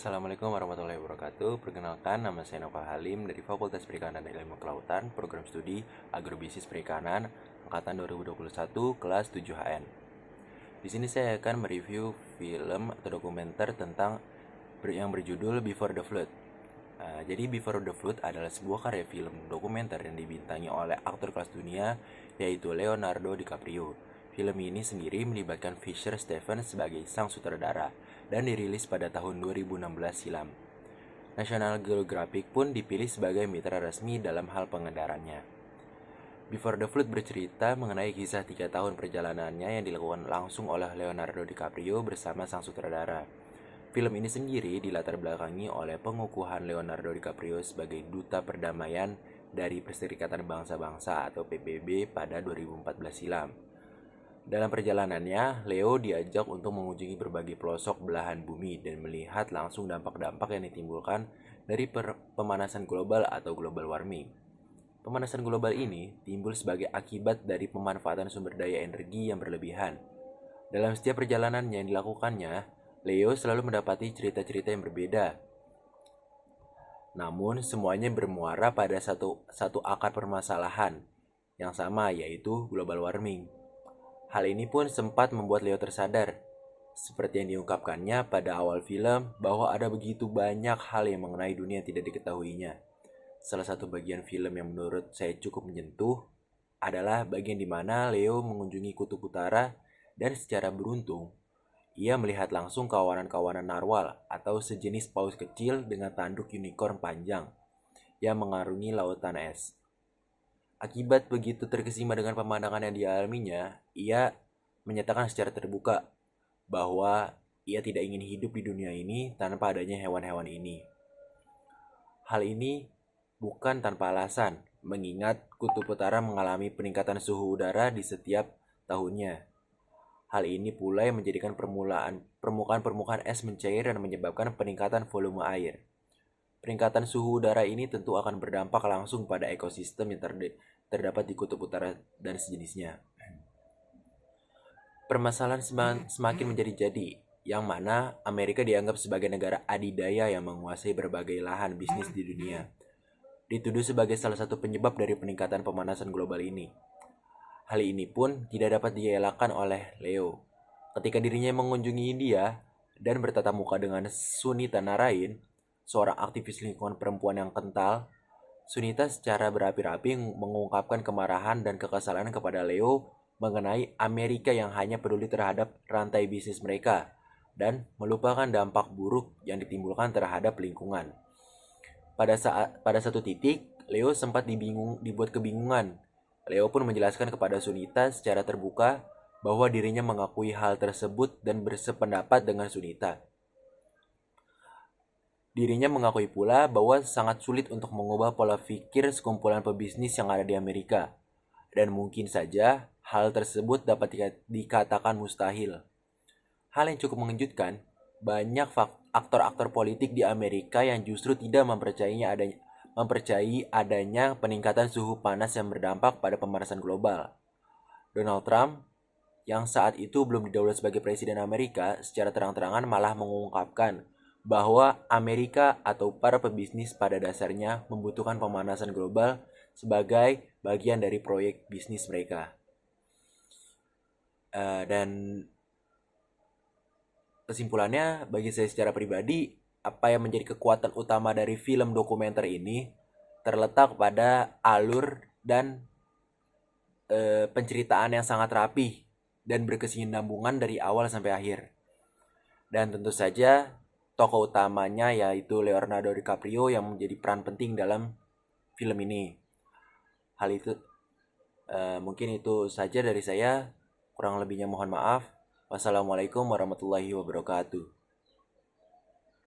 Assalamualaikum warahmatullahi wabarakatuh. Perkenalkan, nama saya Nova Halim dari Fakultas Perikanan dan Ilmu Kelautan, Program Studi Agrobisnis Perikanan, Angkatan 2021, kelas 7HN. Di sini saya akan mereview film atau dokumenter tentang yang berjudul Before the Flood. Jadi Before the Flood adalah sebuah karya film dokumenter yang dibintangi oleh aktor kelas dunia, yaitu Leonardo DiCaprio. Film ini sendiri melibatkan Fisher Stevens sebagai sang sutradara dan dirilis pada tahun 2016 silam. National Geographic pun dipilih sebagai mitra resmi dalam hal pengedarannya. Before the Flood bercerita mengenai kisah 3 tahun perjalanannya yang dilakukan langsung oleh Leonardo DiCaprio bersama sang sutradara. Film ini sendiri dilatar belakangi oleh pengukuhan Leonardo DiCaprio sebagai duta perdamaian dari Perserikatan Bangsa-Bangsa atau PBB pada 2014 silam. Dalam perjalanannya, Leo diajak untuk mengunjungi berbagai pelosok belahan bumi dan melihat langsung dampak-dampak yang ditimbulkan dari pemanasan global atau global warming. Pemanasan global ini timbul sebagai akibat dari pemanfaatan sumber daya energi yang berlebihan. Dalam setiap perjalanan yang dilakukannya, Leo selalu mendapati cerita-cerita yang berbeda. Namun, semuanya bermuara pada satu akar permasalahan yang sama, yaitu global warming. Hal ini pun sempat membuat Leo tersadar, seperti yang diungkapkannya pada awal film, bahwa ada begitu banyak hal yang mengenai dunia yang tidak diketahuinya. Salah satu bagian film yang menurut saya cukup menyentuh adalah bagian di mana Leo mengunjungi kutub utara dan secara beruntung, ia melihat langsung kawanan-kawanan narwal atau sejenis paus kecil dengan tanduk unicorn panjang yang mengarungi lautan es. Akibat begitu terkesima dengan pemandangan yang dialaminya, ia menyatakan secara terbuka bahwa ia tidak ingin hidup di dunia ini tanpa adanya hewan-hewan ini. Hal ini bukan tanpa alasan, mengingat kutub utara mengalami peningkatan suhu udara di setiap tahunnya. Hal ini pula yang menjadikan permukaan es mencair dan menyebabkan peningkatan volume air. Peningkatan suhu udara ini tentu akan berdampak langsung pada ekosistem yang terdapat di kutub utara dan sejenisnya. Permasalahan semakin menjadi-jadi, yang mana Amerika dianggap sebagai negara adidaya yang menguasai berbagai lahan bisnis di dunia. Dituduh sebagai salah satu penyebab dari peningkatan pemanasan global ini. Hal ini pun tidak dapat dielakkan oleh Leo. Ketika dirinya mengunjungi India dan bertatap muka dengan Sunita Narain, seorang aktivis lingkungan perempuan yang kental, Sunita secara berapi-api mengungkapkan kemarahan dan kekesalan kepada Leo mengenai Amerika yang hanya peduli terhadap rantai bisnis mereka dan melupakan dampak buruk yang ditimbulkan terhadap lingkungan. Pada satu titik, Leo sempat dibuat kebingungan. Leo pun menjelaskan kepada Sunita secara terbuka bahwa dirinya mengakui hal tersebut dan bersependapat dengan Sunita. Dirinya mengakui pula bahwa sangat sulit untuk mengubah pola pikir sekumpulan pebisnis yang ada di Amerika. Dan mungkin saja hal tersebut dapat dikatakan mustahil. Hal yang cukup mengejutkan, banyak aktor-aktor politik di Amerika yang justru tidak mempercayai adanya peningkatan suhu panas yang berdampak pada pemanasan global. Donald Trump, yang saat itu belum didaulat sebagai presiden Amerika, secara terang-terangan malah mengungkapkan bahwa Amerika atau para pebisnis pada dasarnya membutuhkan pemanasan global sebagai bagian dari proyek bisnis mereka. Dan kesimpulannya, bagi saya secara pribadi, apa yang menjadi kekuatan utama dari film dokumenter ini terletak pada alur dan penceritaan yang sangat rapi dan berkesinambungan dari awal sampai akhir. Dan tentu saja tokoh utamanya yaitu Leonardo DiCaprio yang menjadi peran penting dalam film ini. Hal itu mungkin itu saja dari saya. Kurang lebihnya mohon maaf. Wassalamualaikum warahmatullahi wabarakatuh.